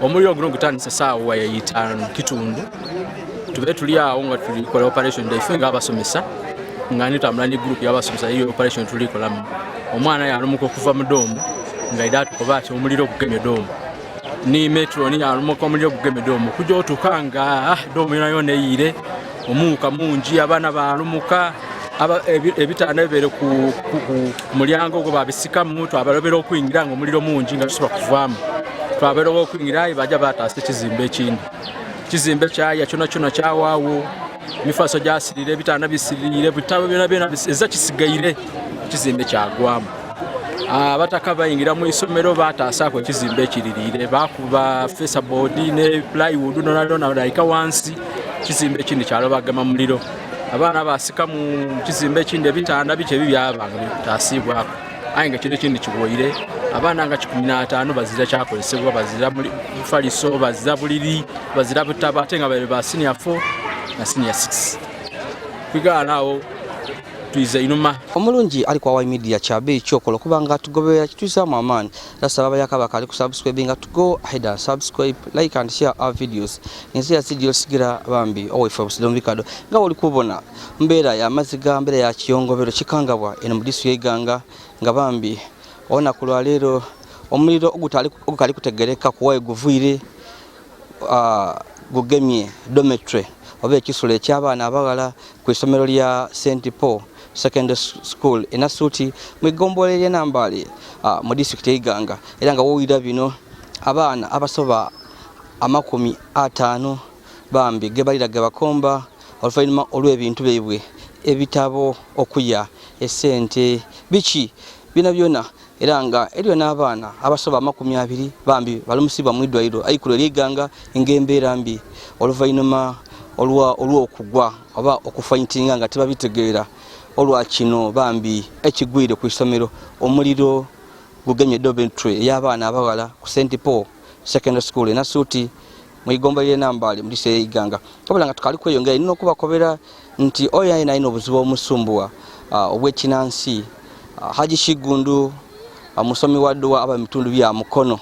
Omuliro guno gutandise saawa ya 5 kitundu tube tuli awo nga tulikola operation ndaife nga abasomesa nga nitambula ni group y'abasomesa iyo operation tulikolamu omwana yalumuka okuva mu domu nga idatu kobati omuliro gugemye domu ni metro ni yalumuka omuliro gugemye domu kujo otukanga domu yona yire omuka mungi abana balumuka ebitanda bibere ku mulyango gwo babisika mutu abalobera okuyingira ngo omuliro mungi nga tusobola kuvamu twabera okuyingira ibaja batase kizimbe ekindi kizimbe kyaya kyona kyawawo mifaso jasirire bitanda bisirire bitabo bina eza kisigaire kizimbe kyagwamu abataka bayingira mu isomero batasa ko kizimbe kiririre bakuba faceboard ne plywood nona like wansi kizimbe kindi kyalobagama muliro abana basika mu kizimbe kindi bitanda biche bibyabanga bitasibwa ainga kindi kiboyire abana nga 15 bazira kyakolesebwa bazira muri faliso bazira buliri bazira butaba atenga bale ba senior 4 na senior 6 kwiganawo tuiza inuma omulungi ali kwa media chabe chokolo kubanga tugobera kituza mu amani dasaba yakabaka ali kusubscribe nga to go ahead and subscribe like and share our videos nzi Yazid Yolisigira bambi away from Sidomvikado nga oli kubona mbera ya maziga mbera ya kiyongobero kikangabwa eno mudisu yeganga nga bambi ona kulwa lero omuliro ogutali kutegereka kuwaye guvuire gugemye dormitory oba ekisulo eky'abaana abagala ku isomero lya St Paul Secondary School enasuti mwigombolere nambali mu district y'Iganga era nga wowira bino abaana abasoba 50 bambi gebalira gebakomba olufayinuma olw'ebintu byebwe ebitabo okuya esente bichi bina byona era nga eriyo n'abaana abasoba 20 bambi balimusibwa mu idwairo ayikulo ly'Iganga engembera mbi olufayinuma olwo okugwa oba okufaintinga nga tebabitegeera olwa kino bambi ekigwire ku isomero omuliro gugemye dormitory y'abaana abawala ku St Paul Secondary School enasuti mwigombalire nambali mulise y'Iganga kabula nga tukali kweyongera ino kubakobera nti oyo ayina ino obuzibu omusumbuwa obwekinansi Haji Shigundu musomi wadwa aba mitundu bya mukono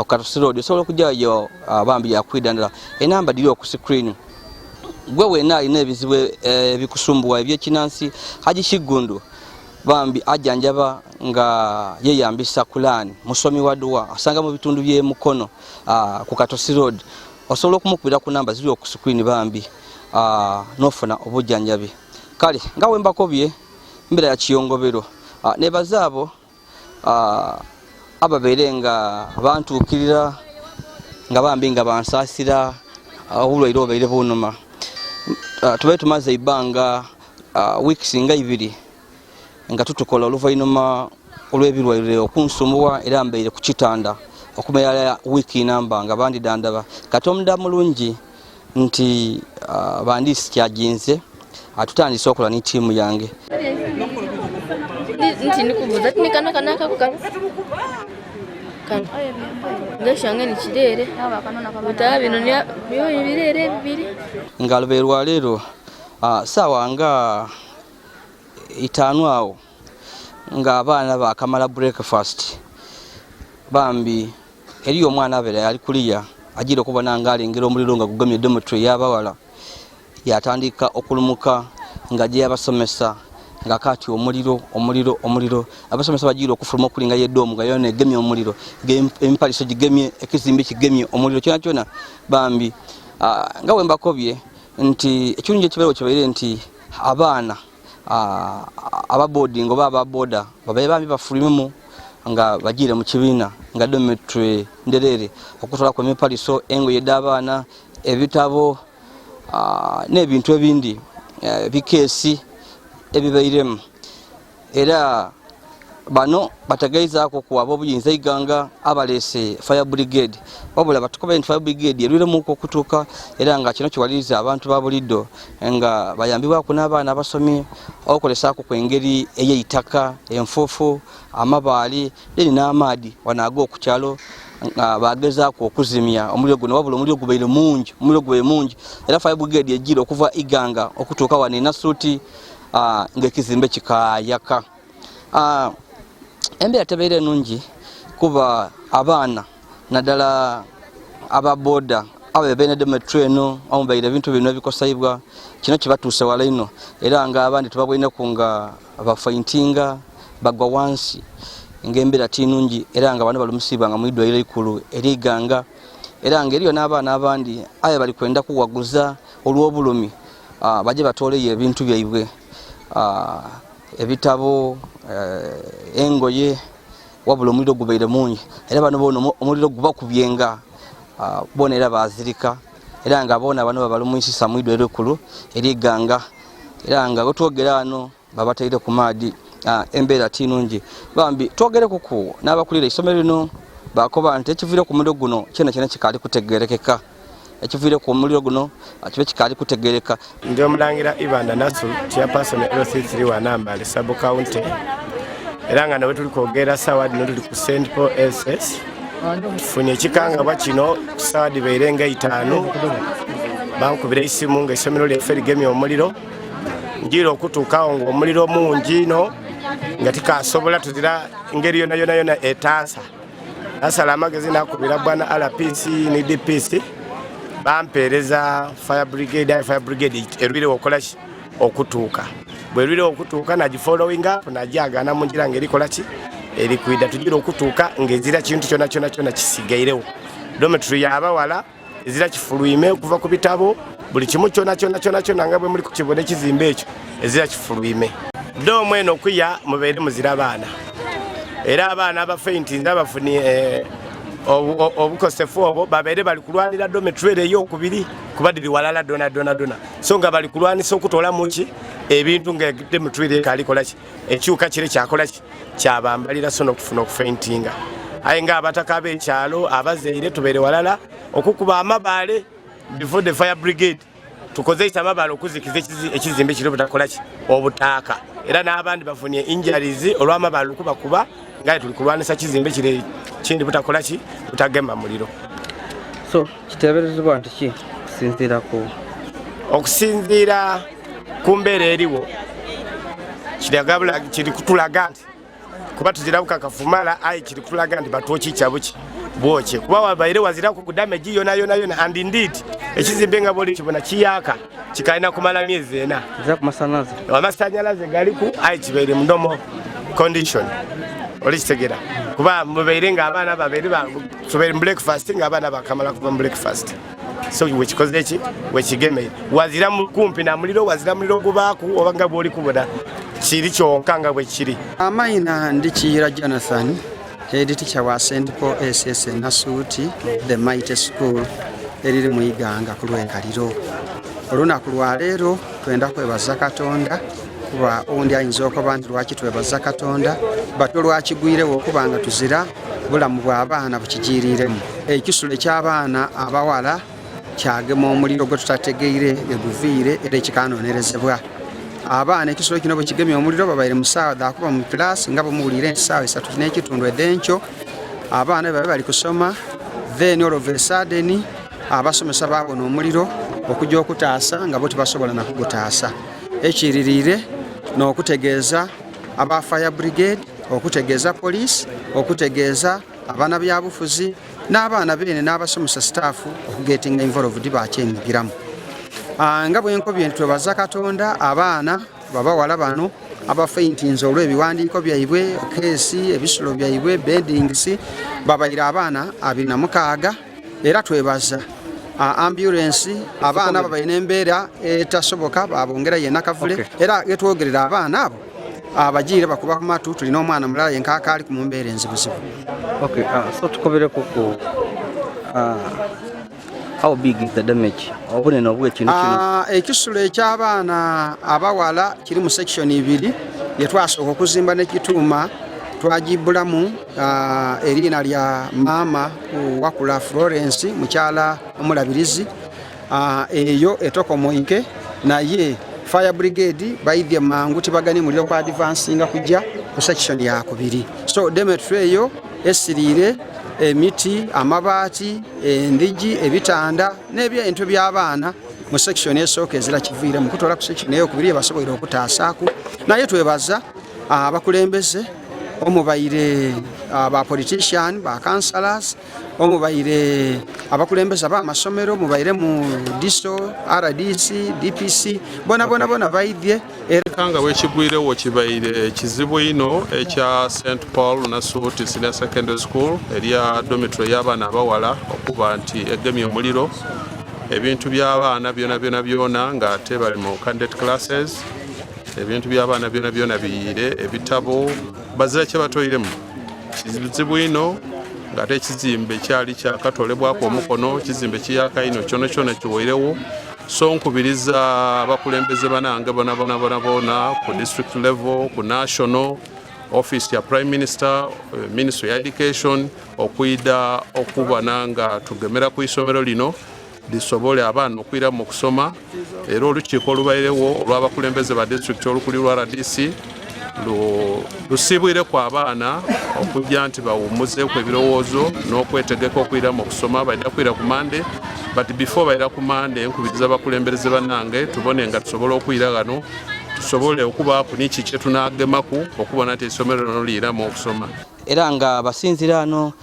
Katosirodi solo kujayo bambi yakwidandala enamba diri ku screen gwe wena ine ebizibu bikusumbwa ebyekinansi Haji Shigundu bambi ajanjaba nga yeyambisa kulani musomi wadwa asanga mu bitundu bye mukono ku Katosirodi osobola okumukubira ku namba ziri ku screen bambi nofuna obujanjabi kale nga wembakobye mbere ya kiyongobero nebazabo ababerenga bantukirira nga bambi nga bansasira obulwaire obeire bunuma tubaye tumaze ibanga weeks nga 2 nga tutukola oluvayinuma olw'ebirwaire okunsumbuwa era mbeire ku kitanda okumera wiki namba nga bandi dandaba katomda mulungi nti bandisi kyajinze atutandise okola ni timu yange nti nikubuza ati kana kakukana kan ngashanga ni kidere bitabi no byo ibirere bibiri ngaloberwa lero sawa nga 5 awo nga abana bakamala breakfast bambi eriyo omwana abera ali kuliya ajira kubona ngale ngero omuliro nga gugamye dormitory y'abawala yatandika okulumuka nga je abasomesa nga kati omuliro abasomesa bajira okufuluma okulinga yedomu nga yone gemye omuliro empaliso gigemye ekizimbe kigemye omuliro kyona bambi nga wembakobye nti ekyunje kibero kibaire nti abaana ababoarding oba ababoda babaye bambi bafulumu nga bajire mu kibina nga dormitory nderere okutola kwa empaliso engoye d'abaana ebitabo n'ebintu ebindi bikesi ebibairemu era bano bategaiza ko kuwabo buyinza Iganga abalese fire brigade wabula batukobe fire brigade erire muko kutuka era nga kino kiwaliza abantu babuliddo nga bayambibwa ku n'abaana abasomi okolesa ko kwengeri eyeitaka enfufu amabali deni n'amadi wanago ku kyalo bageza ko okuzimya omuliro guno wabula omuliro gubaire mungi era fire brigade ejira okuva Iganga okutuka wane nasuti ngekizimbe kikayaka embera tebeire nungi kuba abaana nadala aba boda abe benede metreno omubaire bintu bino ebikosaibwa kino kibatuse wala ino era nga abandi tubabwine kunga abafaintinga bagwa wansi ngembera tinungi era nga bano balumusiba nga muidwa ile ikulu eriganga era nga eriyo n'abaana abandi aye bali kwenda kuwaguza olw'obulumi baje batoleye ebintu byaibwe ebitabo engoye wabula omuliro gubaire mungi era bano bono omuliro gubakubyenga bona era bazirika era nga bona bano babalumuisisa muidwa ile ikulu eriganga era nga gotwogera ano babateire ku maadi embera tinungi bambi twogere kuku n'abakulira isomero lino bakoba nti ekivire ku muliro guno kyena kikali kutegerekeka ekivire ku muliro guno kibe kikali kutegereka. Ndio mulangira Ibanda Nasu chairperson LC3 wa Nambale sub county era nga nawe tuli kwogera sawadi no tuli ku St Paul SS funye kikanga bakino sawadi berenga 5 bankubira isimu nga isomero lya ferigemi omuliro njiro okutukawo ngo omuliro mungi no ngati kasobola tuzira ngeri yona etasa asala magezi nakubira bwana RPC ni DPC bampereza fire brigade erwire okolachi okutuka bwerwire okutuka na following up na jagana munjira ngeri kolachi eri kwida tujira okutuka ngezira kintu kyona kisigairewo dormitory yabawala ezira kifuluime kuva ku bitabo buli kimu kyona nga bwe muri kukibone kizimbe ekyo ezira kifuluime do mweno kuya mubere muzira abana era abana abafainti ndabafuni obukosefu obo babere bali kulwanira dormitory yo kubiri kubadiri walala dona so nga bali kulwanisa okutola muki ebintu nga dormitory kali kolaki ekyuka kire kyakolaki kyabambalira sono kufuna okufaintinga aye nga abataka b'ekyalo abazeire tubere walala okukuba amabale before the fire brigade tukozeisa amabale okuzikiza ekizimbe kiri butakolaki obutaaka era n'abandi bafunye injuries olw'amabale okubakuba ngaye tuli kulwanisa kizimbe kiri kindi butakolaki butagema muliro. So kiteberezebwa nti ki kusinzira ku okusinzira ku mbeera eriwo kiragabula kiri kutulaga nti kuba tuzirabuka kafumala ayi kiri kutulaga nti batoki kyabuki bwoche kuba wabaire wazirako ku damage yona and indeed ekizimbe nga boli kibona kiyaka kikaina kumala myezi ena za kumasanaze amasanyalaze galiku ayi kibaire mudomo condition olikitegera kuba mubaire nga abaana babiri ba tubaire breakfast nga abaana bakamala kuba breakfast so wekikoze eki wekigeme wazira kumpi na muliro wazira muliro gubaku obanga boli kubona kiri kyonka nga bwe kiri. Amaina ndikiyira Jonathan head teacher wa St Paul SS Nasuti the Mighty School eriri mu Iganga ku lwenkaliro olunaku lwa leero twenda kwebaza Katonda kuba ondi ayinza okuba nti lwaki twebaza Katonda bato lwakigwirewo okubanga tuzira bulamu bw'abaana bukijiriremu ekisulo ky'abaana abawala kyagema omuliro gwe tutategeire eguviire era ekikanonerezebwa abaana ekisulo kino bwe kigemye omuliro babaire mu ssaawa dhakuba mu class nga bamuwulira essaawa 3:30 ed'enkyo abaana bali kusoma then all of a sudden abasomesa baabona omuliro okujja okutaasa nga bo tebasobola nakugutaasa ekiririire n'okutegeeza aba fire brigade okutegeeza police okutegeeza abaana byabufuzi n'abaana bene n'abasomesa staff okugetinga involved bakyenyigiramu nga bwenkobye twebaza Katonda abaana babawala bano abafaintinze olw'ebiwandiiko byaibwe keesi ebisulo byaibwe beddings babaire abaana 26 era twebaza ambulance abaana babaire n'embeera etasoboka babongera yenna kavule era getwogerera abaana abo abajiire bakuba ku matu tulina omwana mulala yenkaaka ali ku mumbeera enzibuzibu. So tukobere kuku how big is the damage? Obunene obw'ekino kino ekisulo eky'abaana abawala kiri mu section 2 yetwasooka okuzimba n'ekituuma twagibulamu erina lya maama Wakula Florence mukyala omulabirizi eyo etokomoike naye fire brigade baidye mangu tibagane muliro kwa advancinga kujja ku section ya 2 so demetri eyo esirire emiti amabaati endigi ebitanda n'ebintu by'abaana mu section esooka ezira kiviire mu kutola ku section eyo 2 basobola okutaasaako naye twebaza abakulembeze omubaire aba politician ba councillors omubaire abakulembeza ba masomero mubaire mu diso RDC DPC bona baidye kanga wekigwirewo kibaire kizibu ino ekya St Paul Nasuuti Senior Secondary School erya dormitory y'abaana abawala okuba nti egemye omuliro ebintu by'abaana byona nga ate bali mu candidate classes ebintu by'abaana byona biyire ebitabo bazira kye batoyiremu kizibu ino nga ate ekizimbe kyali kyakatolebwako omukono kizimbe kiyaka ino kyona kiwoirewo so nkubiriza abakulembeze banange bona ku district level ku national office ya prime minister ministry ya education okuida okubana nga tugemera ku isomero lino lisobole abaana okwira mu kusoma era olukiiko olubairewo olw'abakulembeze ba district olukuli lwa RDC lusibwire ku abaana okujja nti bawumuzeeku ebirowoozo n'okwetegeka okwira mu kusoma baida kwira ku Monday but before baida ku Monday nkubiriza abakulembeze bannange tubone nga tusobola okwira gano tusobole okubaako n'iki kye tunaagemaku okubona nti essomero lino liyiramu okusoma era nga basinzira ano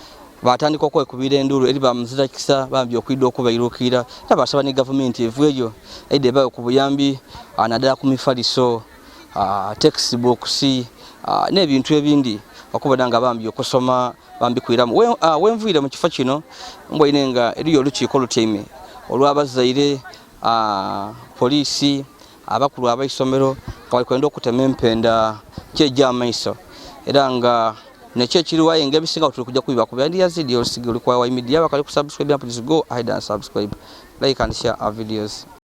batandika okwekubira enduulu eri bamuzira kisa bambi okwidde okubairukira era basaba ne gavumenti evueyo aide bayo ku buyambi naddala ku mifaliso textbooks n'ebintu ebindi okubona nga bambi okusoma bambi kwiramu wenvuire mu kifo kino mbwoine nga eriyo olukiiko lutyaime olw'abazaire poliisi abakulu abaisomero balikwenda okutema empenda kyejja amaiso era nga nekyo ekiriwayo engeri ebisinga tuli kujja kubibakuba ndi Yazid Yolisigira oli kwa media bakali ku subscribe please go ahead and subscribe like and share our videos.